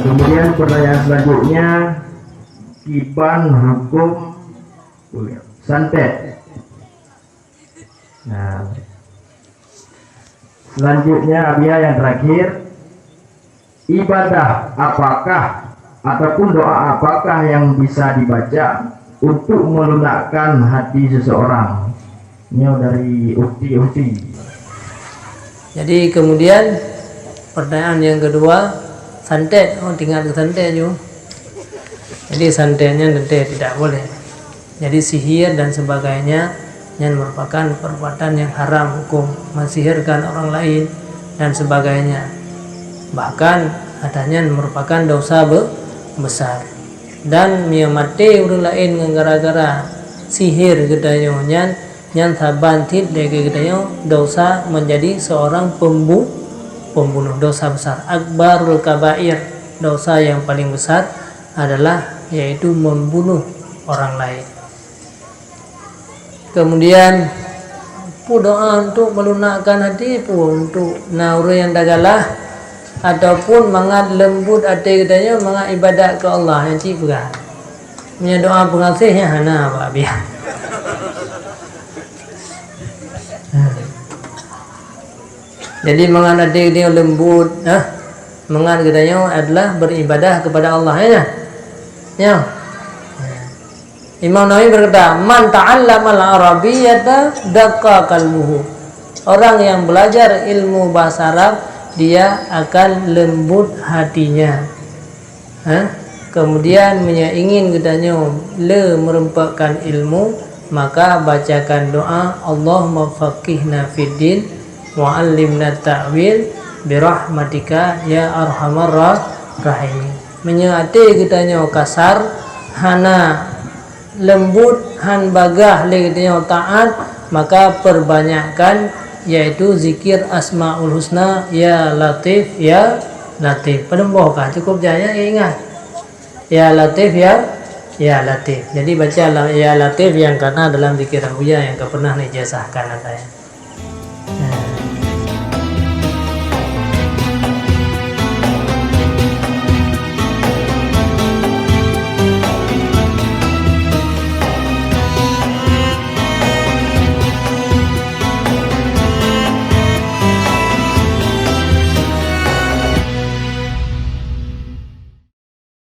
Kemudian pertanyaan selanjutnya, kiban hukum santet. Nah, selanjutnya Abia yang terakhir, ibadah apakah ataupun doa apakah yang bisa dibaca untuk melunakkan hati seseorang? Ini dari Ukti. Jadi kemudian pertanyaan yang kedua, santet, tinggal ke santet juga. Jadi santetnya nanti tidak boleh. Jadi sihir dan sebagainya yang merupakan perbuatan yang haram, hukum mensihirkan orang lain dan sebagainya. Bahkan adanya merupakan dosa besar. Dan dia mati orang lain gara-gara sihir gedanya yang sabantit dari gedanya dosa menjadi seorang pembunuh, dosa besar, akbarul kabair. Dosa yang paling besar adalah yaitu membunuh orang lain. Kemudian doa untuk melunakkan hati pun untuk nauri yang dagalah ataupun mangat lembut hati katanya mangat ibadat ke Allah yang cipukan. Punya doa pengasihnya hana apa biar. Jadi mangat hati dia lembut, mangat katanya adalah beribadah kepada Allah ya. Imam Nawawi berkata, man ta'allama al-arabiyyata daqqa qalbuhu. Orang yang belajar ilmu bahasa Arab, dia akan lembut hatinya. Kemudian ingin katanya merempakkan ilmu, maka bacakan doa Allahumma faqihna fid din wa 'allimna ta'wil bi rahmatika ya arhamar rahimin. Menyati katanya kasar hana lembut han bagah legitnya taat, maka perbanyakkan yaitu zikir asmaul husna ya latif ya latif. Padahal cukup jaya ingat ya latif ya latif. Jadi baca ya latif yang karena dalam zikir Abuya yang pernah dijazahkan ada ya.